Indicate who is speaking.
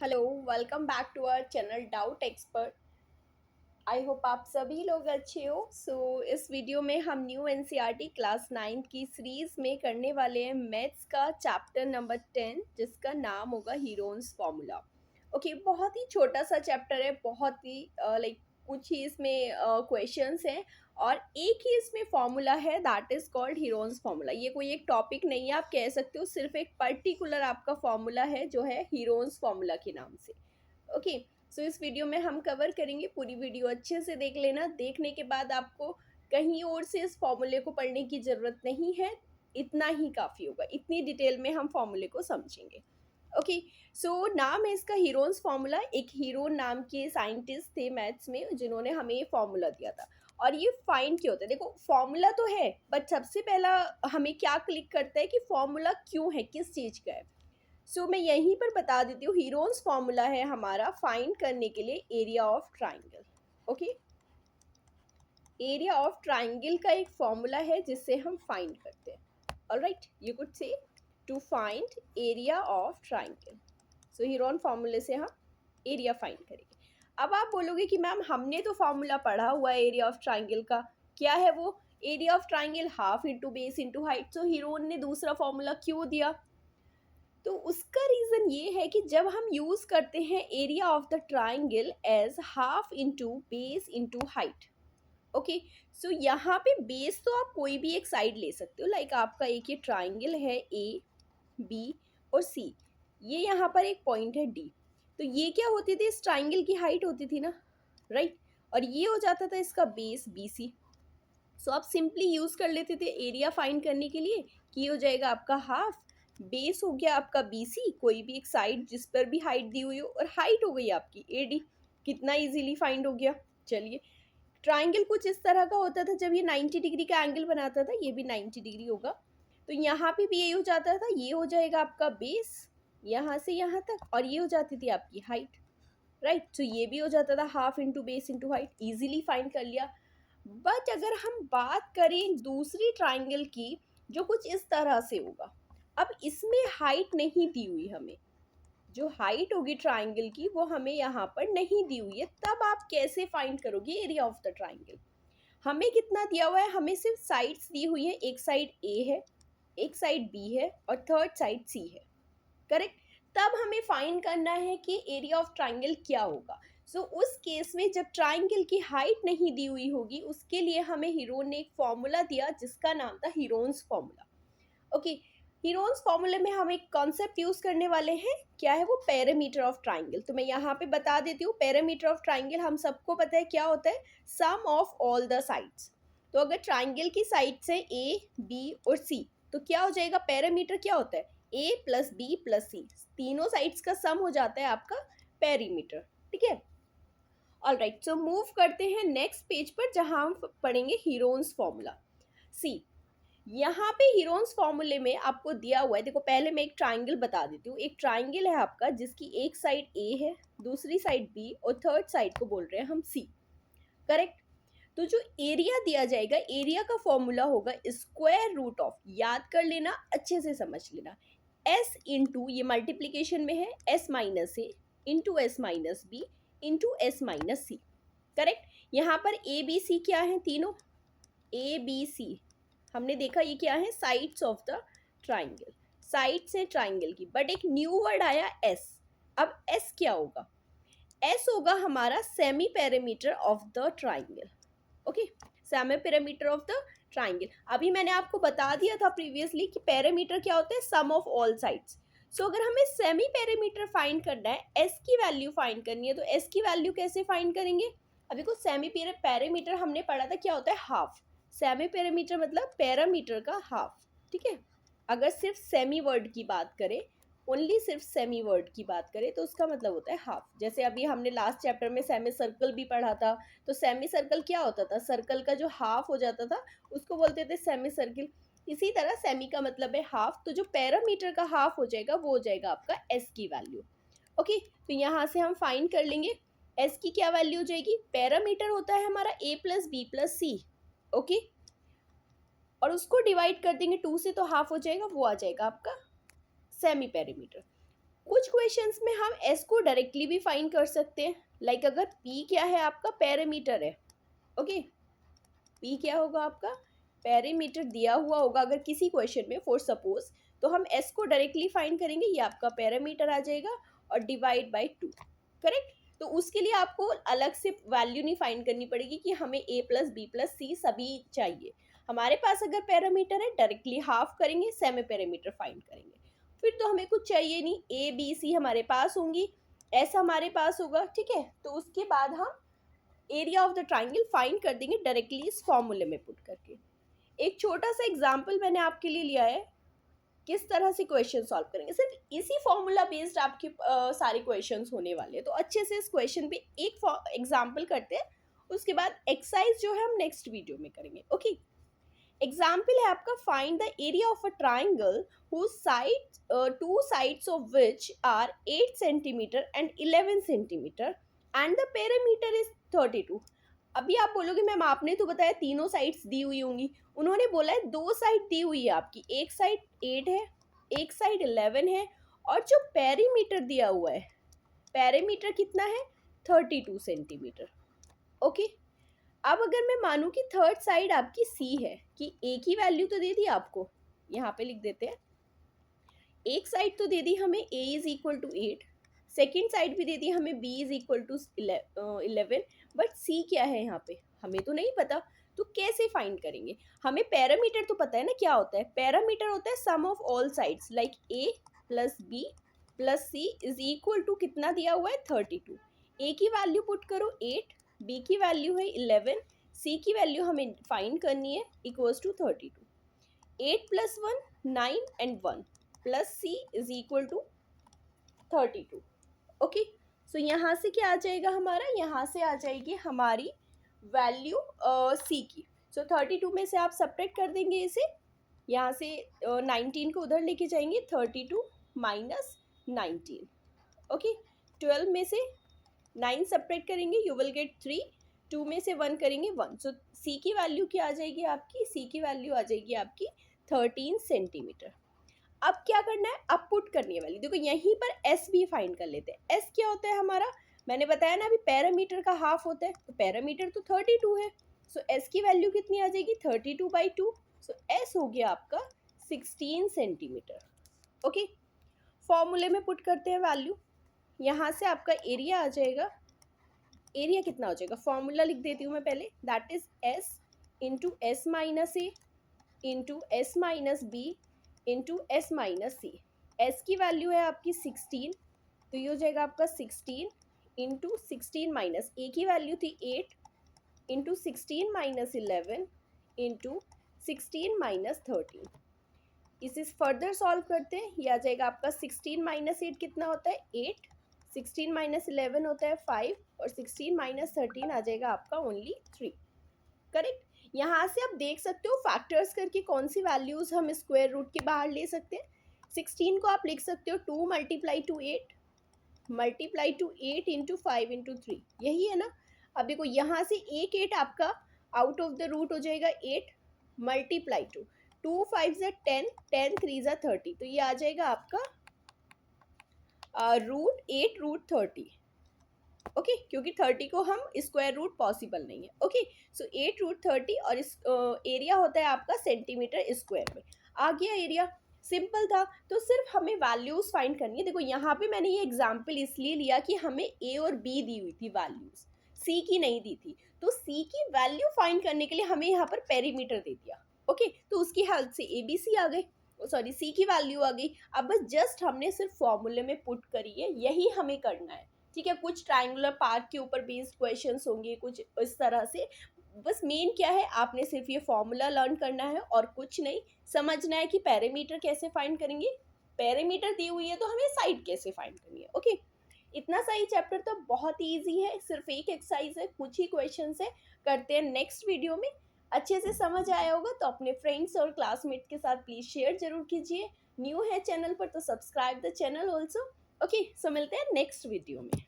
Speaker 1: Hello, welcome back to our channel doubt expert. I hope आप सभी लोग अच्छे हो। इस वीडियो में हम न्यू एनसीईआरटी क्लास 9 की सीरीज में करने वाले हैं मैथ्स का चैप्टर नंबर 10, जिसका नाम होगा हीरोन्स फॉर्मूला। ओके, बहुत ही छोटा सा चैप्टर है, बहुत ही लाइक कुछ ही इसमें क्वेश्चंस हैं और एक ही इसमें फॉर्मूला है, that is called Heron's formula. ये कोई एक टॉपिक नहीं है, आप कह सकते हो सिर्फ एक पर्टिकुलर आपका फॉर्मूला है जो है हीरोन्स फॉर्मूला के नाम से। ओके, इस वीडियो में हम कवर करेंगे, पूरी वीडियो अच्छे से देख लेना। देखने के बाद आपको कहीं और से इस फॉर्मूले को पढ़ने की ज़रूरत नहीं है, इतना ही काफ़ी होगा, इतनी डिटेल में हम फॉर्मूले को समझेंगे। ओके, नाम है इसका हीरोन्स फॉर्मूला। एक हीरो नाम के साइंटिस्ट थे मैथ्स में, जिन्होंने हमें ये फॉर्मूला दिया था। और ये फाइंड क्यों होता है, देखो फॉर्मूला तो है, बट सबसे पहला हमें क्या क्लिक करता है कि फॉर्मूला क्यों है, किस चीज़ का है। मैं यहीं पर बता देती हूँ, हीरोन्स फॉर्मूला है हमारा फाइंड करने के लिए area of triangle. Okay, area of triangle का एक फॉर्मूला है जिससे हम फाइंड करते हैं। Alright, you could say to find area of triangle. Heron फॉर्मूले से हम एरिया फाइंड करेंगे। अब आप बोलोगे कि मैम हमने तो फॉर्मूला पढ़ा हुआ है एरिया ऑफ ट्राइंगल का, क्या है वो? Area of triangle half into base into height. Heron ने दूसरा फॉर्मूला क्यों दिया? तो उसका रीज़न ये है कि जब हम यूज़ करते हैं area of the triangle as half into base into height. Okay, यहाँ पे बेस तो आप कोई भी एक साइड ले सकते हो, लाइक आपका एक ये ट्राइंगल है ए बी और सी, ये यहाँ पर एक पॉइंट है डी। तो ये क्या होती थी, इस ट्राइंगल की हाइट होती थी ना, राइट? और ये हो जाता था इसका बेस बी सी। आप सिंपली यूज़ कर लेते थे एरिया फाइंड करने के लिए कि ये हो जाएगा आपका हाफ, बेस हो गया आपका बी सी, कोई भी एक साइड जिस पर भी हाइट दी हुई हो, और हाइट हो गई आपकी ए डी। कितना इजीली फाइंड हो गया। चलिए, ट्राइंगल कुछ इस तरह का होता था, जब ये 90 डिग्री का एंगल बनाता था, ये भी 90 डिग्री होगा, तो यहाँ पे भी यही हो जाता था, ये हो जाएगा आपका बेस यहाँ से यहाँ तक, और ये हो जाती थी आपकी हाइट, राइट? ये भी हो जाता था half into base into height, easily find कर लिया। बट अगर हम बात करें दूसरी ट्राइंगल की, जो कुछ इस तरह से होगा, अब इसमें हाइट नहीं दी हुई हमें, जो हाइट होगी ट्राइंगल की वो हमें यहाँ पर नहीं दी हुई है, तब आप कैसे फाइंड करोगे एरिया ऑफ द ट्राइंगल? हमें कितना दिया हुआ है, हमें सिर्फ साइड्स दी हुई है, एक साइड ए है, एक साइड बी है और थर्ड साइड सी है, करेक्ट? तब हमें फाइंड करना है कि एरिया ऑफ ट्राइंगल क्या होगा। उस केस में जब ट्राइंगल की हाइट नहीं दी हुई होगी, उसके लिए हमें हीरोन ने एक फॉर्मूला दिया जिसका नाम था हीरोन्स फॉर्मूला। ओके, हीरोन्स फॉर्मूले में हम एक कॉन्सेप्ट यूज करने वाले हैं, क्या है वो? Parameter of triangle. तो मैं यहाँ पे बता देती हूँ, पैरामीटर ऑफ ट्राइंगल हम सबको पता है क्या होता है, sum of all the sides. तो अगर ट्राइंगल की साइड्स है ए बी और सी, तो क्या हो जाएगा, पैरामीटर क्या होता है, ए प्लस बी प्लस सी, तीनों साइड्स का सम हो जाता है आपका पेरीमीटर। ठीक है, ऑल राइट। मूव करते हैं नेक्स्ट पेज पर, जहां हम पढ़ेंगे हीरोन्स फॉर्मूला। सी, यहाँ पे हीरोन्स फॉर्मूले में आपको दिया हुआ है, देखो पहले मैं एक ट्राइंगल बता देती हूँ। एक ट्राइंगल है आपका जिसकी एक साइड ए है, दूसरी साइड बी और थर्ड साइड को बोल रहे हैं हम सी, करेक्ट? तो जो एरिया दिया जाएगा, एरिया का फॉर्मूला होगा स्क्वायर रूट ऑफ, याद कर लेना, अच्छे से समझ लेना, एस इंटू, ये मल्टीप्लीकेशन में है, S minus A into S minus B into S minus C, correct? यहाँ पर ए बी सी क्या है, तीनों ए बी सी हमने देखा, ये क्या है, sides of the triangle, sides है ट्राइंगल की। बट एक न्यू वर्ड आया एस। अब एस क्या होगा, एस होगा हमारा semi parameter of the triangle. Okay, semi parameter of the triangle. अभी मैंने आपको बता दिया था प्रीवियसली कि पैरामीटर क्या होता है, सम ऑफ ऑल साइड्स। अगर हमें सेमी पैरामीटर फाइंड करना है, एस की वैल्यू फाइंड करनी है, तो एस की वैल्यू कैसे फाइंड करेंगे? अभी को सेमी पैरामीटर हमने पढ़ा था क्या होता है, हाफ। सेमी पैरामीटर मतलब पैरामीटर का हाफ, ठीक है? अगर सिर्फ सेमी वर्ड की बात करें, ओनली सिर्फ सेमी वर्ड की बात करें, तो उसका मतलब होता है हाफ। जैसे अभी हमने लास्ट चैप्टर में सेमी सर्कल भी पढ़ा था, तो सेमी सर्कल क्या होता था, सर्कल का जो हाफ हो जाता था उसको बोलते थे सेमी सर्कल। इसी तरह सेमी का मतलब है हाफ, तो जो पैरामीटर का हाफ हो जाएगा वो हो जाएगा आपका एस की वैल्यू। ओके, तो यहाँ से हम फाइंड कर लेंगे एस की क्या वैल्यू हो जाएगी, पैरामीटर होता है हमारा ए प्लस बी प्लस सी, ओके, और उसको डिवाइड कर देंगे टू से, तो हाफ हो जाएगा, वो आ जाएगा आपका सेमी पैरामीटर। कुछ क्वेश्चंस में हम एस को डायरेक्टली भी फाइंड कर सकते हैं, लाइक अगर पी क्या है आपका पैरामीटर है, ओके, पी क्या होगा आपका पैरामीटर दिया हुआ होगा अगर किसी क्वेश्चन में फॉर सपोज, तो हम एस को डायरेक्टली फाइंड करेंगे, ये आपका पैरामीटर आ जाएगा और डिवाइड बाय 2, करेक्ट। तो उसके लिए आपको अलग से वैल्यू नहीं फाइंड करनी पड़ेगी कि हमें ए प्लस बी प्लस सी सभी चाहिए। हमारे पास अगर पैरामीटर है डायरेक्टली हाफ करेंगे, सेमी पैरामीटर फाइंड करेंगे, फिर तो हमें कुछ चाहिए नहीं, ए बी सी हमारे पास होंगी, एस हमारे पास होगा, ठीक है। तो उसके बाद हम area of the triangle find कर देंगे डायरेक्टली इस फॉर्मूले में पुट करके। एक छोटा सा एग्जांपल मैंने आपके लिए लिया है, किस तरह से क्वेश्चन सॉल्व करेंगे, सिर्फ इसी फॉर्मूला बेस्ड आपके सारे क्वेश्चंस होने वाले हैं। तो अच्छे से इस क्वेश्चन पे एक एग्जांपल करते हैं, उसके बाद एक्सरसाइज जो है हम नेक्स्ट वीडियो में करेंगे, ओके। एग्जाम्पल है आपका, find the area of a triangle whose sides, two sides of which are 8 centimeter and 11 centimeter and the perimeter is 32। अभी आप बोलोगे मैम आपने तो बताया तीनों साइड्स दी हुई होंगी, उन्होंने बोला है दो साइड दी हुई है आपकी, एक साइड 8 है, एक साइड 11 है, और जो पेरीमीटर दिया हुआ है, पेरीमीटर कितना है 32 सेंटीमीटर, ओके। अब अगर मैं मानूं कि थर्ड साइड आपकी सी है, कि ए की वैल्यू तो दे दी आपको, यहाँ पे लिख देते हैं, एक साइड तो दे दी हमें a is equal to 8, second side भी दे दी हमें b is equal to 11, but c क्या है यहाँ पे हमें तो नहीं पता, तो कैसे फाइंड करेंगे। हमें पैरामीटर तो पता है ना क्या होता है, पैरामीटर होता है sum of all sides, like a plus b plus c is equal to कितना दिया हुआ है 32। a की वैल्यू पुट करो 8, b की वैल्यू है 11, c की वैल्यू हमें फाइंड करनी है equals to 32। 8 plus 1 9 and 1 plus C is equal to 32, okay. So यहाँ से क्या आ जाएगा हमारा, यहाँ से आ जाएगी हमारी वैल्यू सी की। सो 32 में से आप सब्ट्रैक्ट कर देंगे इसे, यहाँ से 19 को उधर लेके जाएंगे, 32 माइनस 19, ओके। 12 में से 9 सब्ट्रैक्ट करेंगे, यू विल गेट 3, 2 में से 1 करेंगे 1। सो सी की वैल्यू क्या आ जाएगी आपकी, सी की वैल्यू आ जाएगी आपकी 13 सेंटीमीटर। अब क्या करना है, अब पुट करनी है वैल्यू, देखो यहीं पर एस भी फाइंड कर लेते हैं। एस क्या होता है हमारा, मैंने बताया ना अभी पैरामीटर का हाफ होता है, तो पैरामीटर तो 32 है, सो एस की वैल्यू कितनी आ जाएगी 32/2, सो एस हो गया आपका 16 सेंटीमीटर, ओके। फॉर्मूले में पुट करते हैं वैल्यू, यहाँ से आपका एरिया आ जाएगा, एरिया कितना हो जाएगा, फॉर्मूला लिख देती हूँ मैं पहले, that is S into S minus A into S minus B into S minus C. S की वैल्यू है आपकी 16, तो ये हो जाएगा आपका 16 इंटू 16 माइनस ए की वैल्यू थी 8 इंटू 16 माइनस 11 इंटू 16 माइनस 13। इसे फर्दर सॉल्व करते हैं, ये आ जाएगा आपका 16 माइनस 8 कितना होता है 8, 16 माइनस 11 होता है 5, और 16 माइनस 13 आ जाएगा आपका ओनली 3, करेक्ट। यहाँ से आप देख सकते हो फैक्टर्स करके कौन सी वैल्यूज हम स्क्वायर रूट के बाहर ले सकते हैं। 16 को आप लिख सकते हो 2 मल्टीप्लाई टू 8 इंटू 5 इंटू 3, यही है ना। अब देखो यहाँ से एक 8 आपका आउट ऑफ द रूट हो जाएगा 8 मल्टीप्लाई टू 2 5 ज़ा 10, 10 3 ज़ा 30, तो ये आ जाएगा आपका रूट 8 रूट 30, ओके क्योंकि 30 को हम स्क्वायर रूट पॉसिबल नहीं है, ओके। सो 8 रूट 30, और इस एरिया होता है आपका सेंटीमीटर स्क्वायर में। आ गया एरिया, सिंपल था। तो सिर्फ हमें वैल्यूज फाइंड करनी है। देखो यहाँ पे मैंने ये एग्जांपल इसलिए लिया कि हमें ए और बी दी हुई थी वैल्यूज, सी की नहीं दी थी, तो सी की वैल्यू फाइंड करने के लिए हमें यहाँ पर पेरीमीटर दे दिया, ओके। तो उसकी हेल्प से ए बी सी आ गई, सॉरी सी की वैल्यू आ गई। अब बस जस्ट हमने सिर्फ फॉर्मूले में पुट करी है, यही हमें करना है, ठीक है। कुछ ट्रायंगुलर पार्ट के ऊपर बेस्ड क्वेश्चंस होंगे कुछ इस तरह से। बस मेन क्या है, आपने सिर्फ ये फॉर्मूला लर्न करना है और कुछ नहीं, समझना है कि पैरामीटर कैसे फाइंड करेंगे, पैरामीटर दी हुई है तो हमें साइड कैसे फाइंड करनी है, ओके। इतना सा ही चैप्टर तो बहुत ईजी है, सिर्फ एक एक्सरसाइज है, कुछ ही क्वेश्चन है, करते हैं नेक्स्ट वीडियो में। अच्छे से समझ आया होगा तो अपने फ्रेंड्स और क्लासमेट के साथ प्लीज़ शेयर जरूर कीजिए। न्यू है चैनल पर तो subscribe the channel also, okay. So मिलते हैं नेक्स्ट वीडियो में।